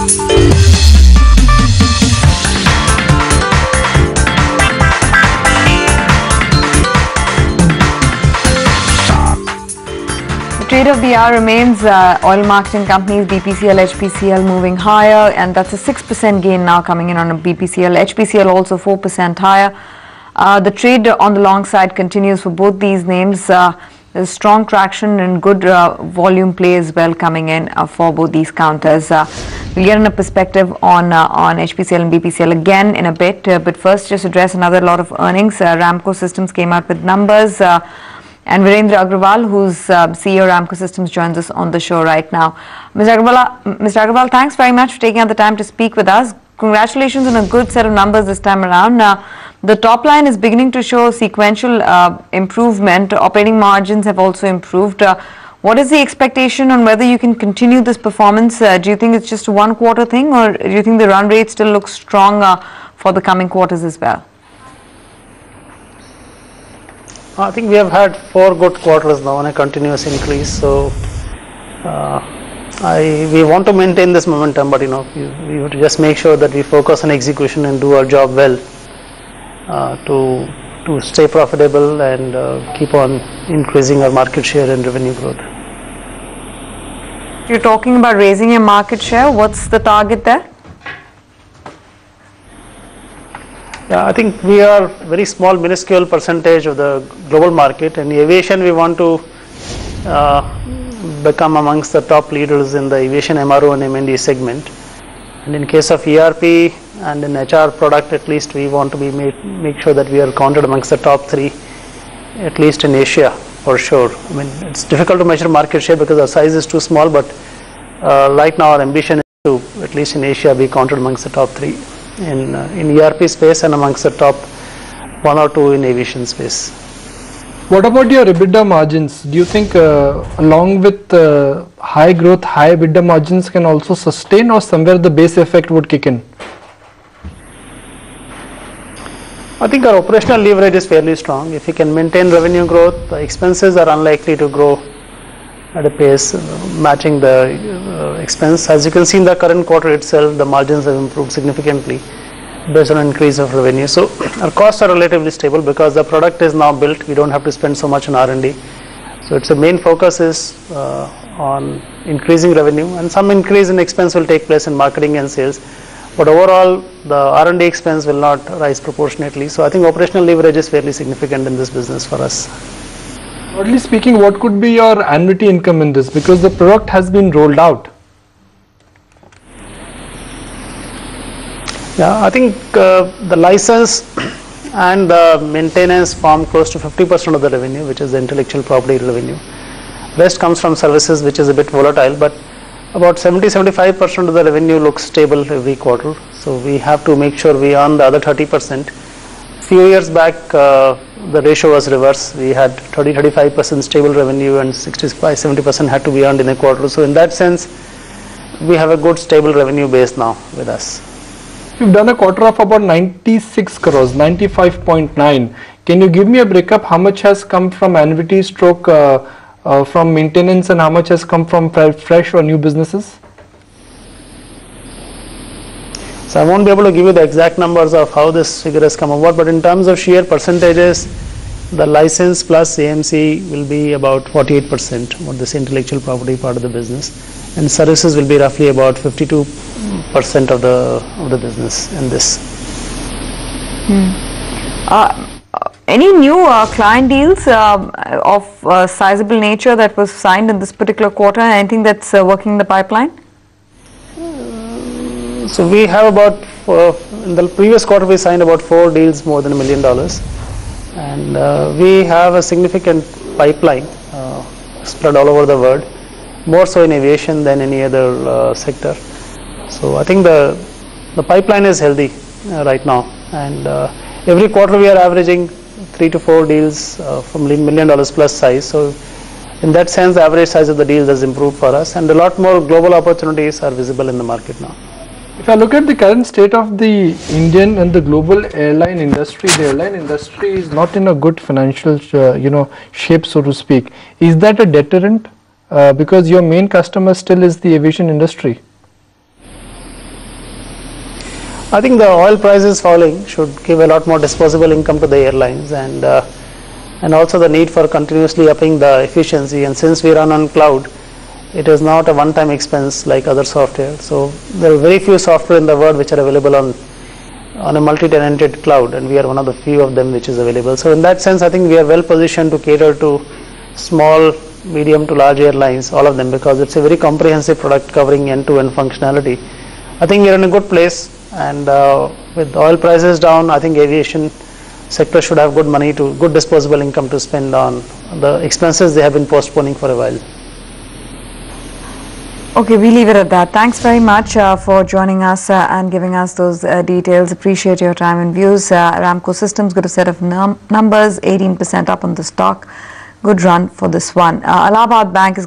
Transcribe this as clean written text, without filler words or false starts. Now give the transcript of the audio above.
Trade of the hour remains oil marketing companies, BPCL, HPCL moving higher, and that's a 6% gain now coming in on a BPCL. HPCL also 4% higher. The trade on the long side continues for both these names. There's strong traction and good volume play as well coming in for both these counters. We'll get in a perspective on HPCL and BPCL again in a bit, but first just address another lot of earnings. Ramco Systems came out with numbers. And Virender Aggarwal, who's CEO Ramco Systems, joins us on the show right now. Mr. Aggarwal, thanks very much for taking out the time to speak with us. Congratulations on a good set of numbers this time around. The top line is beginning to show sequential improvement. Operating margins have also improved. What is the expectation on whether you can continue this performance? Do you think it's just a one-quarter thing, or do you think the run rate still looks strong for the coming quarters as well? I think we have had 4 good quarters now on a continuous increase, so we want to maintain this momentum, but we have to just make sure that we focus on execution and do our job well to stay profitable and keep on increasing our market share and revenue growth. You're talking about raising your market share. What's the target there? Yeah, I think we are very small, minuscule percentage of the global market. In aviation, we want to become amongst the top leaders in the aviation MRO and M&E segment. And in case of ERP and in HR product, at least we want to be make sure that we are counted amongst the top 3, at least in Asia for sure. I mean, it's difficult to measure market share because our size is too small, but right now our ambition is to, at least in Asia, be counted amongst the top 3. In ERP space and amongst the top 1 or 2 in aviation space. What about your EBITDA margins? Do you think along with high growth, high EBITDA margins can also sustain, or somewhere the base effect would kick in? I think our operational leverage is fairly strong. If we can maintain revenue growth, the expenses are unlikely to grow at a pace matching the expense. As you can see in the current quarter itself, the margins have improved significantly based on increase of revenue. So our costs are relatively stable because the product is now built. We don't have to spend so much on R&D. So it's the main focus is on increasing revenue, and some increase in expense will take place in marketing and sales. But overall, the R&D expense will not rise proportionately. So I think operational leverage is fairly significant in this business for us. Broadly speaking, what could be your annuity income in this, because the product has been rolled out? Yeah, I think the license and the maintenance form close to 50% of the revenue, which is the intellectual property revenue. Rest comes from services, which is a bit volatile, but about 70-75% of the revenue looks stable every quarter. So we have to make sure we earn the other 30%. Few years back, the ratio was reverse. We had 30-35% stable revenue and 65-70% had to be earned in a quarter. So in that sense, we have a good stable revenue base now with us. You've done a quarter of about 96 crores, 95.9. Can you give me a breakup? How much has come from annuity stroke from maintenance, and how much has come from fresh or new businesses? So I won't be able to give you the exact numbers of how this figure has come about, but in terms of sheer percentages, the license plus AMC will be about 48% of this intellectual property part of the business, and services will be roughly about 52% of the business in this. Any new client deals of sizable nature that was signed in this particular quarter? Anything that's working in the pipeline? So we have about, in the previous quarter we signed about 4 deals more than $1 million, and we have a significant pipeline spread all over the world, more so in aviation than any other sector. So I think the pipeline is healthy right now, and every quarter we are averaging 3 to 4 deals from $1 million plus size. So in that sense, the average size of the deals has improved for us, and a lot more global opportunities are visible in the market now. If I look at the current state of the Indian and the global airline industry, the airline industry is not in a good financial, shape, so to speak. Is that a deterrent? Because your main customer still is the aviation industry. I think the oil prices falling should give a lot more disposable income to the airlines, and also the need for continuously upping the efficiency. And since we run on cloud, it is not a one-time expense like other software. So there are very few software in the world which are available on a multi-tenanted cloud, and we are one of the few of them which is available. So in that sense, I think we are well positioned to cater to small, medium to large airlines, all of them, because it's a very comprehensive product covering end-to-end functionality. I think we are in a good place, and with oil prices down, I think aviation sector should have good disposable income to spend on the expenses they have been postponing for a while. Okay, we leave it at that. Thanks very much for joining us and giving us those details. Appreciate your time and views. Ramco Systems, good set of numbers, 18% up on the stock. Good run for this one. Allahabad Bank is